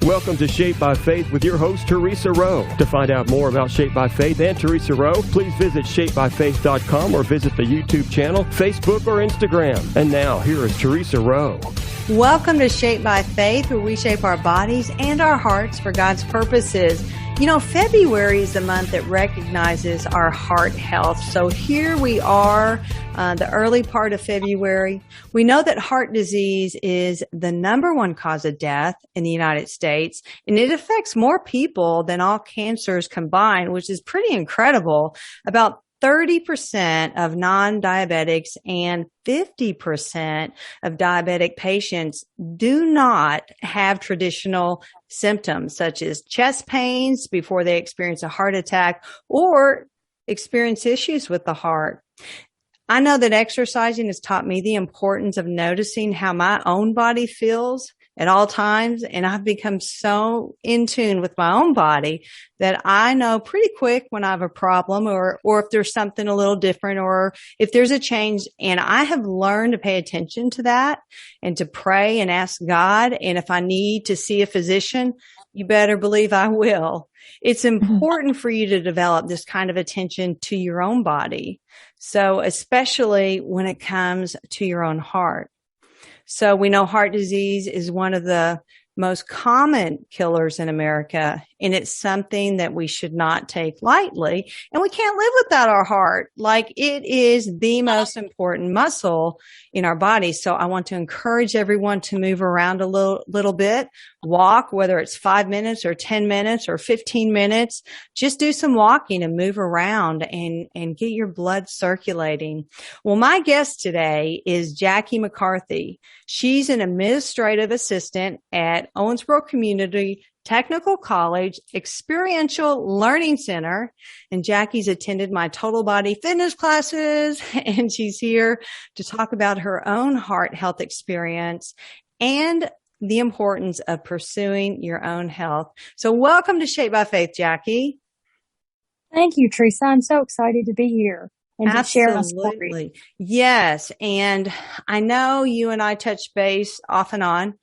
Welcome to Shaped by Faith with your host, Theresa Rowe. To find out more about Shaped by Faith and Theresa Rowe, please visit shapedbyfaith.com or visit the YouTube channel, Facebook, or Instagram. And now, here is Theresa Rowe. Welcome to Shaped by Faith, where we shape our bodies and our hearts for God's purposes. You know, February is the month that recognizes our heart health. So here we are, the early part of February. We know that heart disease is the number one cause of death in the United States, and it affects more people than all cancers combined, which is pretty incredible. About 30% of non-diabetics and 50% of diabetic patients do not have traditional symptoms such as chest pains before they experience a heart attack or experience issues with the heart. I know that exercising has taught me the importance of noticing how my own body feels at all times, and I've become so in tune with my own body that I know pretty quick when I have a problem or if there's something a little different or if there's a change. And I have learned to pay attention to that and to pray and ask God. And if I need to see a physician, you better believe I will. It's important for you to develop this kind of attention to your own body. So especially when it comes to your own heart. So we know heart disease is one of the most common killers in America, and it's something that we should not take lightly. And we can't live without our heart. Like, it is the most important muscle in our body. So I want to encourage everyone to move around a little bit, walk, whether it's 5 minutes or 10 minutes or 15 minutes, just do some walking and move around and get your blood circulating. Well, my guest today is Jackie McCarthy. She's an administrative assistant at Owensboro Community Technical College Experiential Learning Center. And Jackie's attended my total body fitness classes, and she's here to talk about her own heart health experience and the importance of pursuing your own health. So welcome to Shaped by Faith, Jackie. Thank you, Teresa. I'm so excited to be here and to share my story. Yes. And I know you and I touched base off and on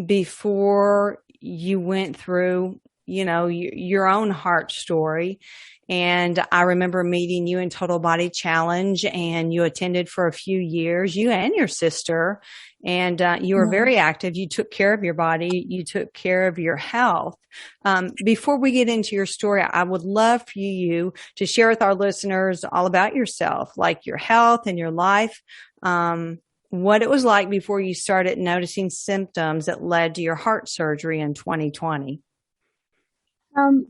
before you went through, you know, your own heart story. And I remember meeting you in Total Body Challenge, and you attended for a few years, you and your sister, and you were very active. You took care of your body. You took care of your health. Before we get into your story, I would love for you to share with our listeners all about yourself, like your health and your life, what it was like before you started noticing symptoms that led to your heart surgery in 2020.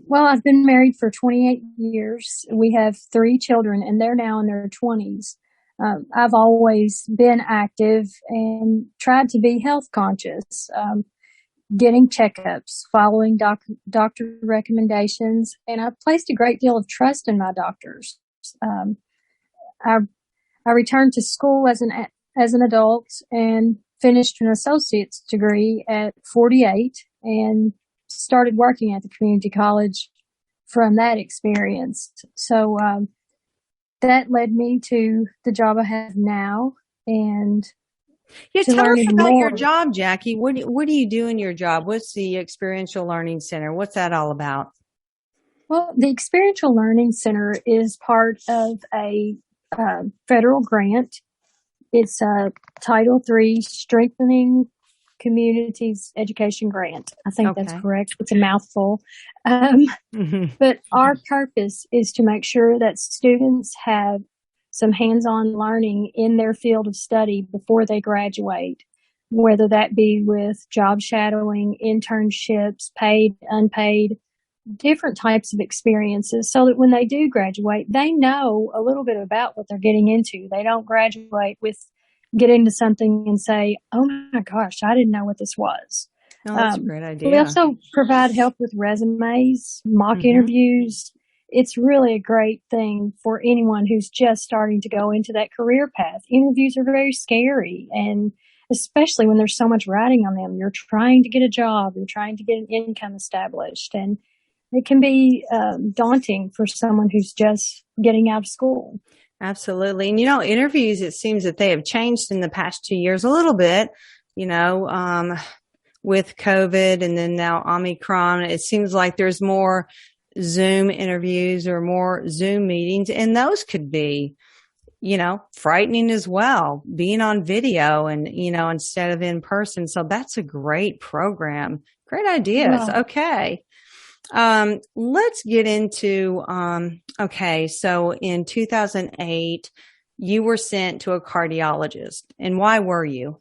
Well, I've been married for 28 years. We have 3 children, and they're now in their 20s. I've always been active and tried to be health conscious, getting checkups, following doctor recommendations, and I've placed a great deal of trust in my doctors. I returned to school as an adult and finished an associate's degree at 48 and started working at the community college from that experience. So that led me to the job I have now. And tell us about your job, Jackie. What do you do in your job? What's the Experiential Learning Center? What's that all about? Well, the Experiential Learning Center is part of a federal grant. It's a Title III Strengthening Communities Education Grant. I think that's correct. It's a mouthful. But our purpose is to make sure that students have some hands-on learning in their field of study before they graduate, whether that be with job shadowing, internships, paid, unpaid, different types of experiences, so that when they do graduate, they know a little bit about what they're getting into. They don't graduate get into something and say, oh my gosh, I didn't know what this was. Oh, that's a great idea. We also provide help with resumes, mock interviews. It's really a great thing for anyone who's just starting to go into that career path. Interviews are very scary, and especially when there's so much riding on them. You're trying to get a job, you're trying to get an income established, and it can be daunting for someone who's just getting out of school. Absolutely. And, you know, interviews, it seems that they have changed in the past 2 years a little bit. You know, with COVID and then now Omicron, it seems like there's more Zoom interviews or more Zoom meetings, and those could be, frightening as well, being on video and, instead of in person. So that's a great program. Great ideas. Well, Okay. Let's get into, okay. So in 2008, you were sent to a cardiologist, and why were you?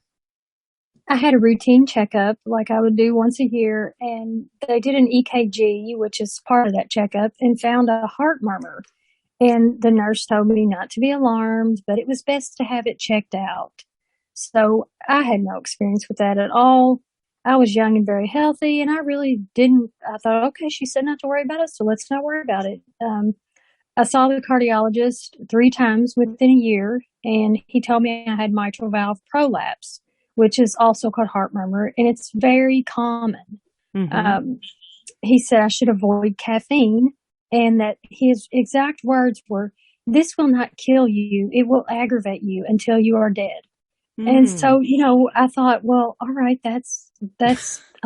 I had a routine checkup like I would do once a year, and they did an EKG, which is part of that checkup, and found a heart murmur. And the nurse told me not to be alarmed, but it was best to have it checked out. So I had no experience with that at all. I was young and very healthy, and I really didn't. I thought, okay, she said not to worry about it, so let's not worry about it. I saw the cardiologist 3 times within a year, and he told me I had mitral valve prolapse, which is also called heart murmur, and it's very common. Mm-hmm. He said I should avoid caffeine, and that his exact words were, "This will not kill you. It will aggravate you until you are dead." And so, I thought, well, all right, I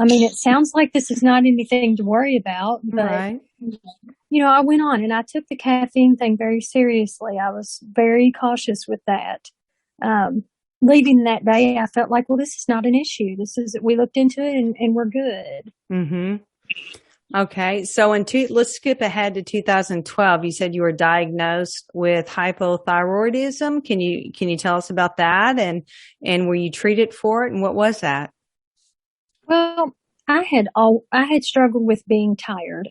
mean, it sounds like this is not anything to worry about, but, Right. I went on and I took the caffeine thing very seriously. I was very cautious with that. Leaving that day, I felt like, well, this is not an issue. We looked into it and we're good. Mm-hmm. Okay. So let's skip ahead to 2012. You said you were diagnosed with hypothyroidism. Can you tell us about that? And were you treated for it? And what was that? Well, I had struggled with being tired.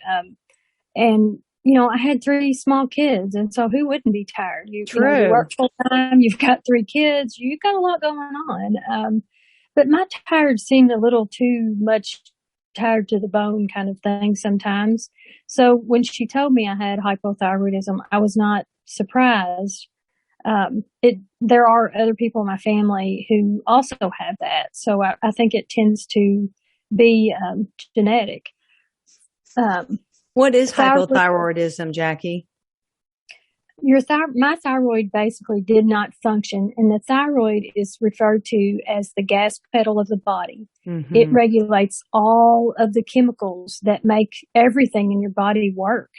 And, I had 3 small kids. And so who wouldn't be tired? You work full time, you've got 3 kids, you've got a lot going on. But my tired seemed a little too much tired to the bone kind of thing sometimes. So when she told me I had hypothyroidism, I was not surprised. There are other people in my family who also have that. So I think it tends to be genetic. What is hypothyroidism, Jackie? My thyroid basically did not function, and the thyroid is referred to as the gas pedal of the body. Mm-hmm. It regulates all of the chemicals that make everything in your body work,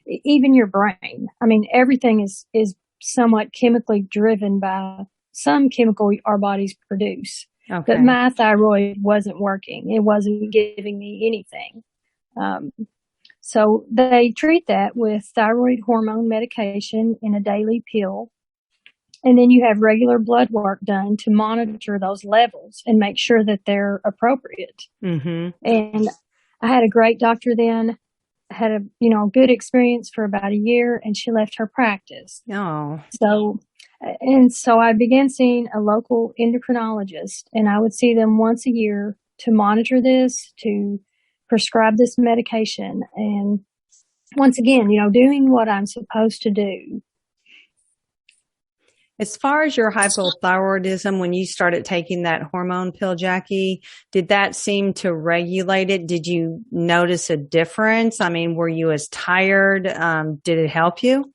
even your brain. I mean, everything is somewhat chemically driven by some chemical our bodies produce. Okay. But my thyroid wasn't working. It wasn't giving me anything. So they treat that with thyroid hormone medication in a daily pill. And then you have regular blood work done to monitor those levels and make sure that they're appropriate. Mm-hmm. And I had a great doctor then, had a good experience for about a year, and she left her practice. Oh. So I began seeing a local endocrinologist, and I would see them once a year to monitor this, to prescribe this medication, and once again, doing what I'm supposed to do. As far as your hypothyroidism, when you started taking that hormone pill, Jackie, did that seem to regulate it? Did you notice a difference? I mean, were you as tired? Did it help you?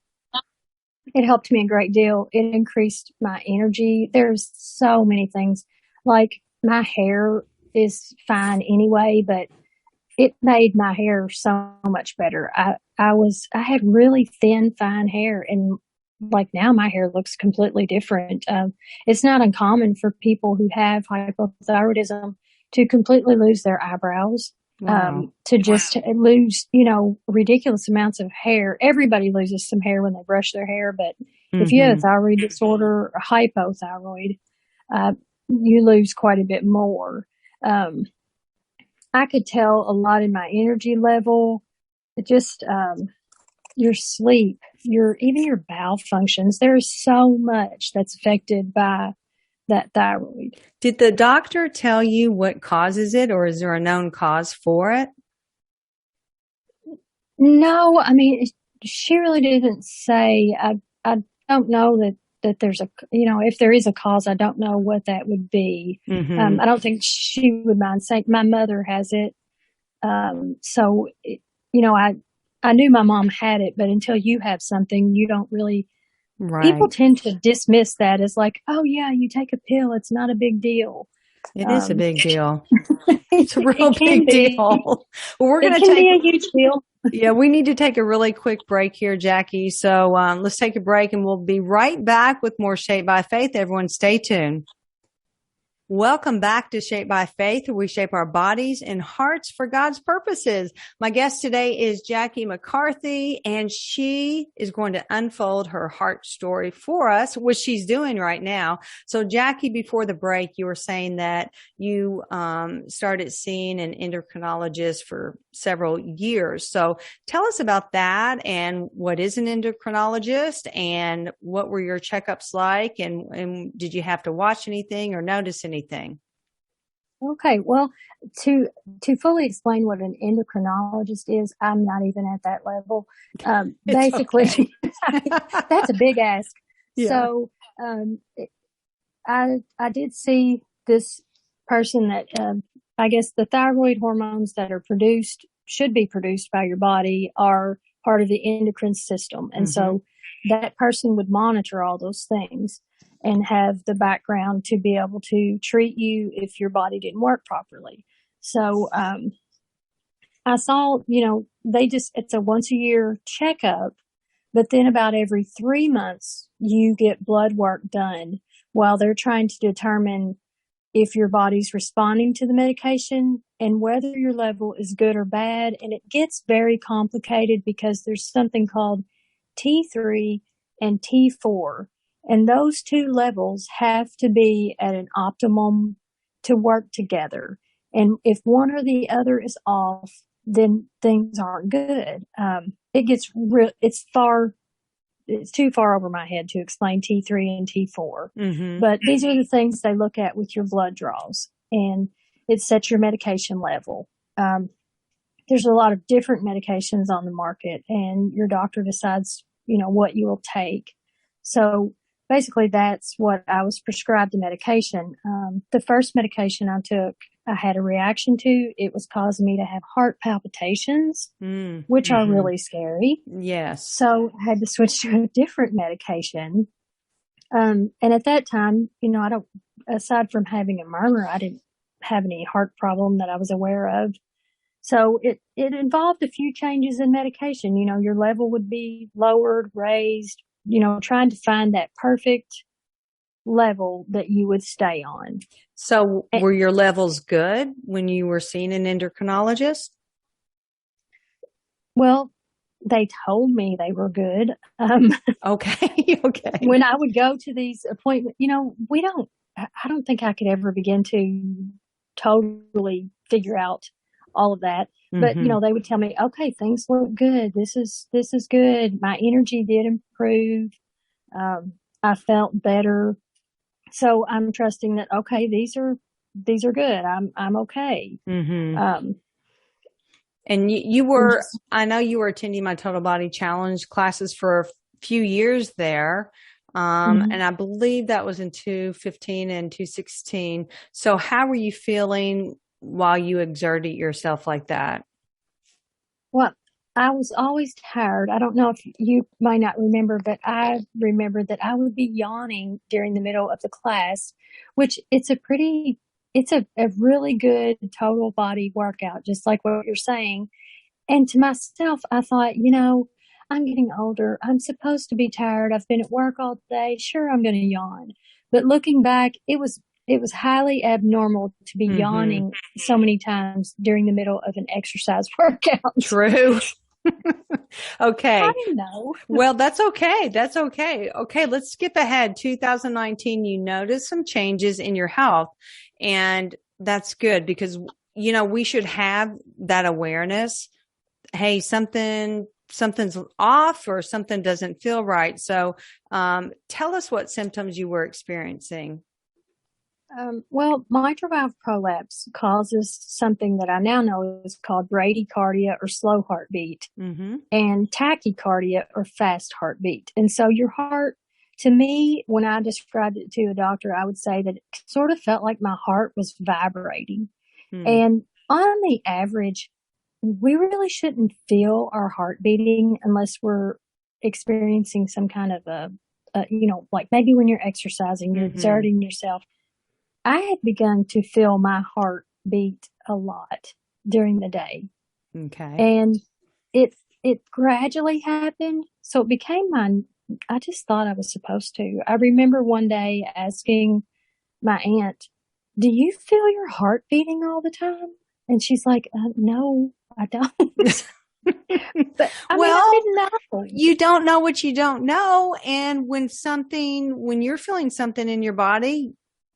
It helped me a great deal. It increased my energy. There's so many things. Like, my hair is fine anyway, but it made my hair so much better. I had really thin, fine hair, and like now my hair looks completely different. It's not uncommon for people who have hypothyroidism to completely lose their eyebrows, to just lose, ridiculous amounts of hair. Everybody loses some hair when they brush their hair, but if you have a thyroid disorder or hypothyroid, you lose quite a bit more. I could tell a lot in my energy level, just your sleep, even your bowel functions. There's so much that's affected by that thyroid. Did the doctor tell you what causes it, or is there a known cause for it? No, I mean, she really didn't say. I don't know that there's if there is a cause, I don't know what that would be. Mm-hmm. I don't think she would mind saying. My mother has it. I knew my mom had it, but until you have something, you don't really, people tend to dismiss that as like, oh yeah, you take a pill, it's not a big deal. It is a big deal. It's a real big be. deal. Well, we're going to It can take be a huge deal. Yeah, we need to take a really quick break here, Jackie. So let's take a break and we'll be right back with more Shaped by Faith. Everyone stay tuned. Welcome back to Shaped by Faith, where we shape our bodies and hearts for God's purposes. My guest today is Jackie McCarthy, and she is going to unfold her heart story for us, which she's doing right now. So, Jackie, before the break, you were saying that you started seeing an endocrinologist for several years. So, tell us about that and what is an endocrinologist and what were your checkups like, and did you have to watch anything or notice anything? Okay, well, to fully explain what an endocrinologist is, I'm not even at that level. Basically, okay. That's a big ask. Yeah. So, I did see this person that I guess the thyroid hormones that are should be produced by your body are part of the endocrine system, and so that person would monitor all those things and have the background to be able to treat you if your body didn't work properly. So, I saw, it's a once a year checkup, but then about every 3 months, you get blood work done while they're trying to determine if your body's responding to the medication and whether your level is good or bad. And it gets very complicated because there's something called T3 and T4. And those two levels have to be at an optimum to work together. And if one or the other is off, then things aren't good. It's too far over my head to explain T3 and T4. But these are the things they look at with your blood draws, and it sets your medication level. There's a lot of different medications on the market, and your doctor decides, what you will take. So basically, that's what I was prescribed the medication. The first medication I took, I had a reaction to. It was causing me to have heart palpitations, which are really scary. Yes. So I had to switch to a different medication. And at that time, aside from having a murmur, I didn't have any heart problem that I was aware of. So it involved a few changes in medication. Your level would be lowered, raised, trying to find that perfect level that you would stay on. So were your levels good when you were seeing an endocrinologist? Well, they told me they were good. Okay. When I would go to these appointments, I don't think I could ever begin to totally figure out all of that. But, they would tell me, okay, things look good. This is good. My energy did improve. I felt better. So I'm trusting that, okay, these are good. I'm okay. And I know you were attending my Total Body Challenge classes for a few years there. And I believe that was in 2015 and 2016. So how were you feeling while you exerted yourself like that? Well, I was always tired. I don't know if you might not remember, but I remember that I would be yawning during the middle of the class, which it's a really good total body workout, just like what you're saying. And to myself, I thought, I'm getting older. I'm supposed to be tired. I've been at work all day. Sure, I'm going to yawn. But looking back, it was highly abnormal to be yawning so many times during the middle of an exercise workout. True. Okay. I didn't know. Well, that's okay. That's okay. Okay, let's skip ahead. 2019, you noticed some changes in your health, and that's good because, we should have that awareness. Hey, something's off or something doesn't feel right. So, tell us what symptoms you were experiencing. Well, mitral valve prolapse causes something that I now know is called bradycardia or slow heartbeat, and tachycardia or fast heartbeat. And so your heart, to me, when I described it to a doctor, I would say that it sort of felt like my heart was vibrating. And on the average, we really shouldn't feel our heart beating unless we're experiencing some kind of like maybe when you're exercising, you're exerting yourself. I had begun to feel my heart beat a lot during the day. Okay. And it gradually happened. So it became I just thought I was supposed to. I remember one day asking my aunt, do you feel your heart beating all the time? And she's like, no, I don't. But I didn't know. You don't know what you don't know. And when you're feeling something in your body,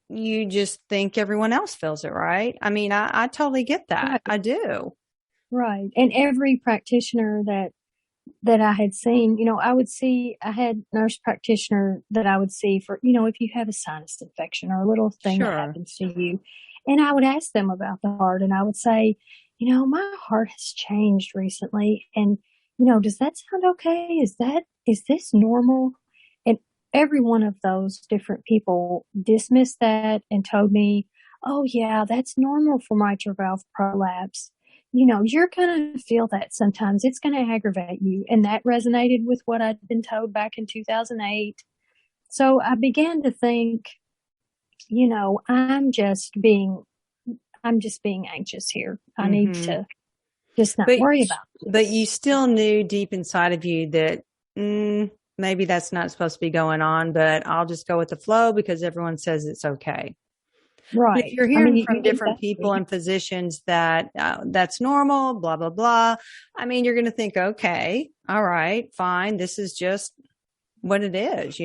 you just think everyone else feels it, right? I mean, I totally get that. Right. I do. Right. And every practitioner that I had seen, I had nurse practitioner that I would see for, if you have a sinus infection or a little thing that happens to you. And I would ask them about the heart and I would say, my heart has changed recently. And, does that sound okay? Is this normal? And every one of those different people dismissed that and told me, oh yeah, that's normal for mitral valve prolapse. You're going to feel that sometimes. It's going to aggravate you. And that resonated with what I'd been told back in 2008. So I began to think, I'm just being anxious here. I need to just not worry about it. But you still knew deep inside of you that maybe that's not supposed to be going on, but I'll just go with the flow because everyone says it's okay. Right. If you're hearing from different people and physicians that that's normal, blah, blah, blah, I mean, you're going to think, okay, all right, fine. This is just what it is,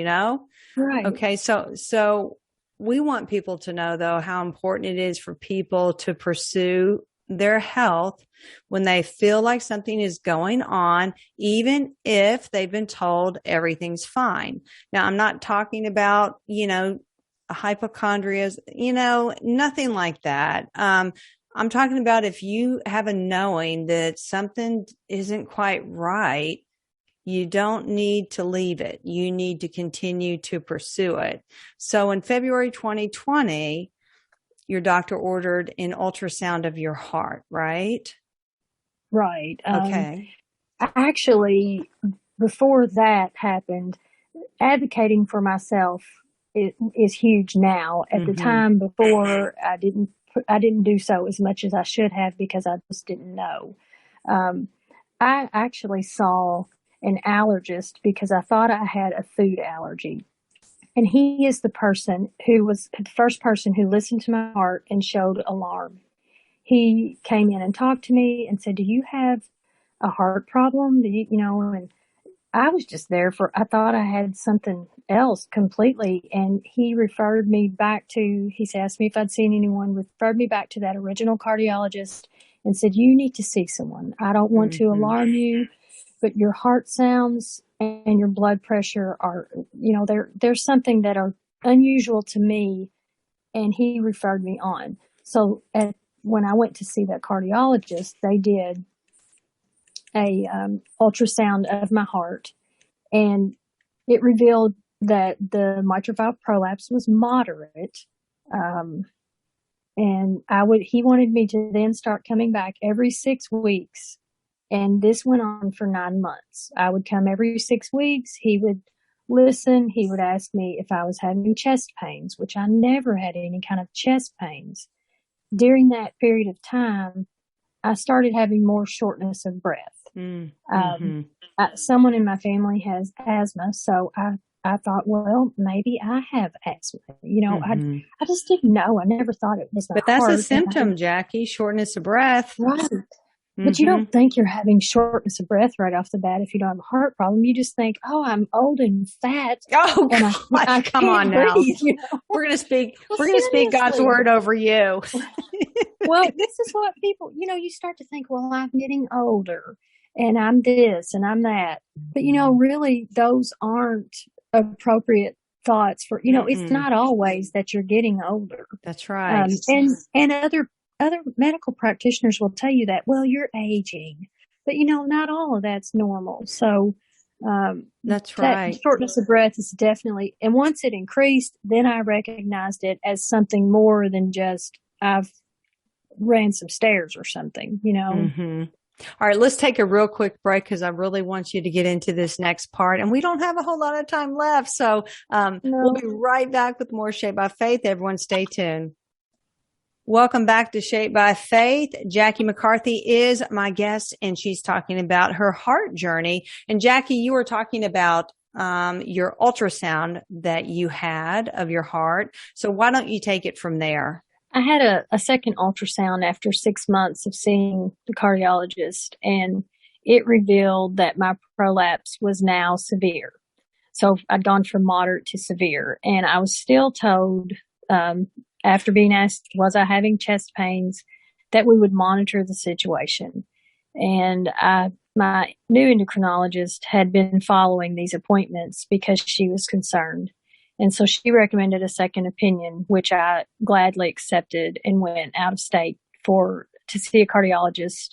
Right. Okay. So we want people to know, though, how important it is for people to pursue their health when they feel like something is going on, even if they've been told everything's fine. Now, I'm not talking about, hypochondria, nothing like that. I'm talking about if you have a knowing that something isn't quite right, you don't need to leave it. You need to continue to pursue it. So in February 2020, your doctor ordered an ultrasound of your heart, right? Right. Okay. Actually, before that happened, advocating for myself is huge now. At the time before, I didn't do so as much as I should have because I just didn't know. I actually saw an allergist because I thought I had a food allergy. And he is the first person who listened to my heart and showed alarm. He came in and talked to me and said, do you have a heart problem? And I was just there I thought I had something else completely. And he referred me back he asked me if I'd seen anyone, referred me back to that original cardiologist and said, you need to see someone. I don't want to alarm you, but your heart sounds and your blood pressure are, there's something that are unusual to me. And he referred me on. So when I went to see that cardiologist, they did a ultrasound of my heart, and it revealed that the mitral valve prolapse was moderate. And he wanted me to then start coming back every 6 weeks. And this went on for 9 months. I would come every 6 weeks. He would listen. He would ask me if I was having chest pains, which I never had any kind of chest pains. During that period of time, I started having more shortness of breath. Someone in my family has asthma, so I thought, well, maybe I have asthma. I just didn't know. I never thought it was my But that's heart. a symptom, Jackie, shortness of breath. Right. But you don't think you're having shortness of breath right off the bat if you don't have a heart problem. You just think, oh, I'm old and fat. Oh, and I come on now. Breathe, We're going to speak God's word over you. Well, this is what people, you start to think, well, I'm getting older and I'm this and I'm that. But, really those aren't appropriate thoughts for, it's not always that you're getting older. That's right. And other medical practitioners will tell you that, well, you're aging, but not all of that's normal. So, that's right. That shortness of breath is definitely, and once it increased, then I recognized it as something more than just I've ran some stairs or something, All right, let's take a real quick break because I really want you to get into this next part. And we don't have a whole lot of time left. So we'll be right back with more Shaped by Faith. Everyone stay tuned. Welcome back to Shaped by Faith. Jackie McCarthy is my guest, and she's talking about her heart journey. And Jackie, you were talking about your ultrasound that you had of your heart. So why don't you take it from there? I had a second ultrasound after 6 months of seeing the cardiologist, and it revealed that my prolapse was now severe. So I'd gone from moderate to severe, and I was still told, after being asked, was I having chest pains, that we would monitor the situation. And my new endocrinologist had been following these appointments because she was concerned. And so she recommended a second opinion, which I gladly accepted and went out of state to see a cardiologist.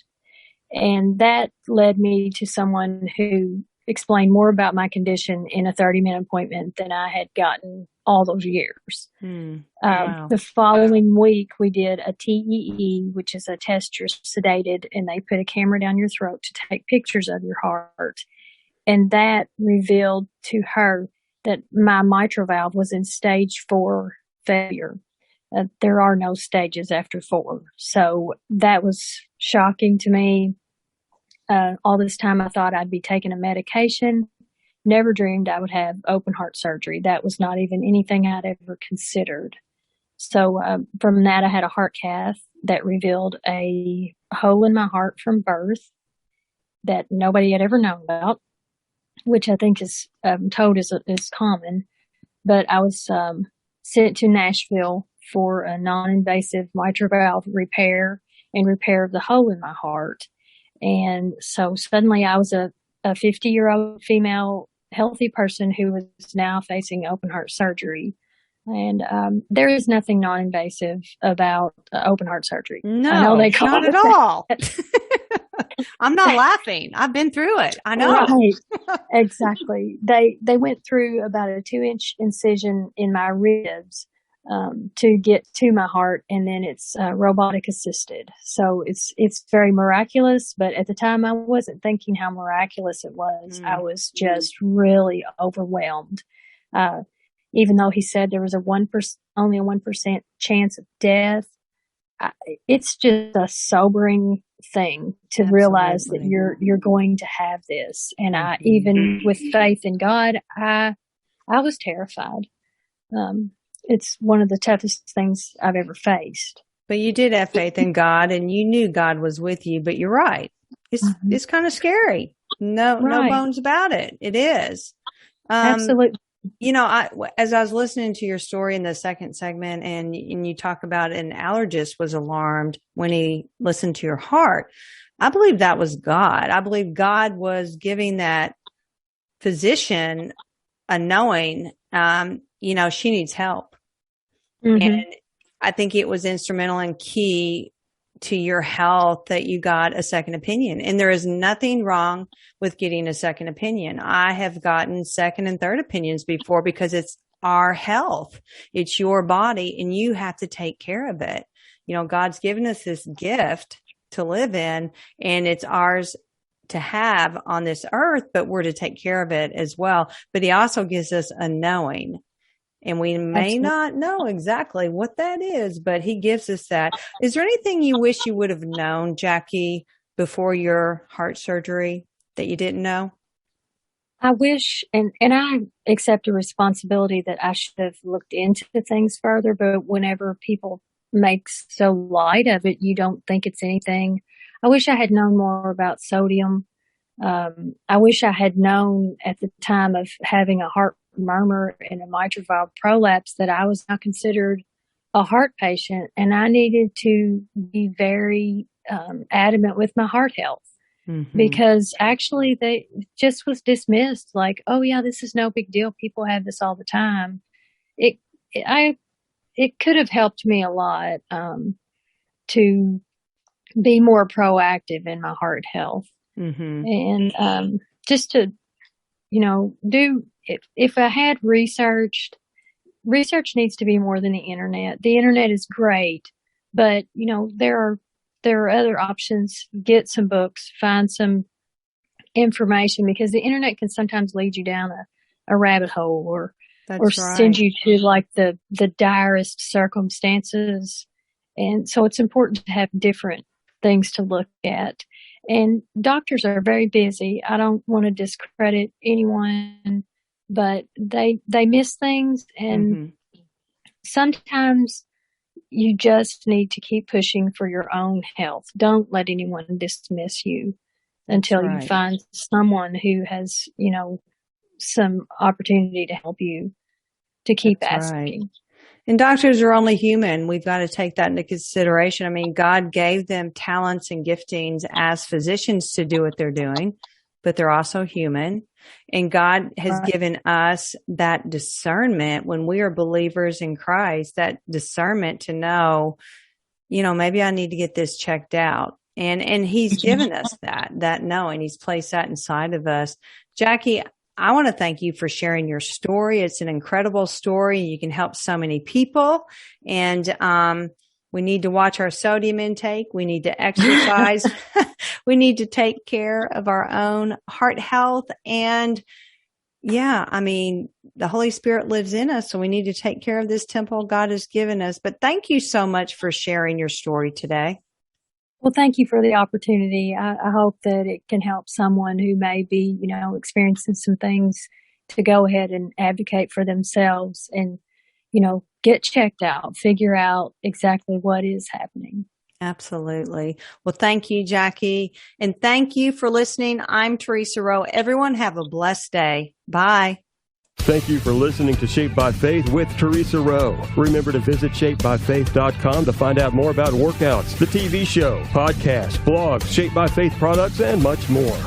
And that led me to someone who explained more about my condition in a 30-minute appointment than I had gotten all those years. Wow. The following week, we did a TEE, which is a test you're sedated, and they put a camera down your throat to take pictures of your heart. And that revealed to her that my mitral valve was in stage 4 failure. There are no stages after 4. So that was shocking to me. All this time I thought I'd be taking a medication. Never dreamed I would have open heart surgery. That was not even anything I'd ever considered. So from that, I had a heart cath that revealed a hole in my heart from birth that nobody had ever known about, which I think is told is common. But I was sent to Nashville for a non-invasive mitral valve repair and repair of the hole in my heart. And so suddenly I was a 50-year-old female healthy person who was now facing open heart surgery. And there is nothing non-invasive about open heart surgery. No, I know they call not it at all. I'm not laughing. I've been through it. I know. Right. Exactly. They went through about a 2-inch incision in my ribs to get to my heart, and then it's robotic assisted. So it's very miraculous, but at the time I wasn't thinking how miraculous it was. I was just really overwhelmed. Even though he said there was only a 1% chance of death, it's just a sobering thing to realize that you're going to have this. And I, even with faith in God, I was terrified. It's one of the toughest things I've ever faced. But you did have faith in God, and you knew God was with you. But you're right; it's kind of scary. No bones about it. It is. Absolutely. You know, as I was listening to your story in the second segment, and you talk about an allergist was alarmed when he listened to your heart, I believe that was God. I believe God was giving that physician a knowing, she needs help. Mm-hmm. And I think it was instrumental and key to your health that you got a second opinion. And there is nothing wrong with getting a second opinion. I have gotten second and third opinions before because it's our health. It's your body, and you have to take care of it. You know, God's given us this gift to live in, and it's ours to have on this earth, but we're to take care of it as well. But he also gives us a knowing. And we may not know exactly what that is, but he gives us that. Is there anything you wish you would have known, Jackie, before your heart surgery that you didn't know? I wish, and I accept a responsibility that I should have looked into things further, but whenever people make so light of it, you don't think it's anything. I wish I had known more about sodium. I wish I had known at the time of having a heart murmur and a mitral valve prolapse that I was now considered a heart patient, and I needed to be very adamant with my heart health. Mm-hmm. Because actually they just was dismissed like, oh yeah, this is no big deal. People have this all the time. It could have helped me a lot to be more proactive in my heart health. Mm-hmm. And just to, do, if I had research needs to be more than the internet. The internet is great, but there there are other options. Get some books, find some information, because the internet can sometimes lead you down a rabbit hole or send you to like the direst circumstances. And so it's important to have different things to look at. And doctors are very busy. I don't want to discredit anyone, but they miss things. And sometimes you just need to keep pushing for your own health. Don't let anyone dismiss you until you find someone who has, some opportunity to help you to keep asking. Right. And doctors are only human. We've got to take that into consideration. I mean, God gave them talents and giftings as physicians to do what they're doing, but they're also human. And God has given us that discernment when we are believers in Christ, that discernment to know, maybe I need to get this checked out. And He's given us that knowing. He's placed that inside of us. Jackie, I want to thank you for sharing your story. It's an incredible story. You can help so many people. And we need to watch our sodium intake. We need to exercise. We need to take care of our own heart health. And the Holy Spirit lives in us, so we need to take care of this temple God has given us. But thank you so much for sharing your story today. Well, thank you for the opportunity. I hope that it can help someone who may be, experiencing some things to go ahead and advocate for themselves and, get checked out, figure out exactly what is happening. Absolutely. Well, thank you, Jackie. And thank you for listening. I'm Theresa Rowe. Everyone have a blessed day. Bye. Thank you for listening to Shaped by Faith with Theresa Rowe. Remember to visit shapedbyfaith.com to find out more about workouts, the TV show, podcasts, blogs, Shaped by Faith products, and much more.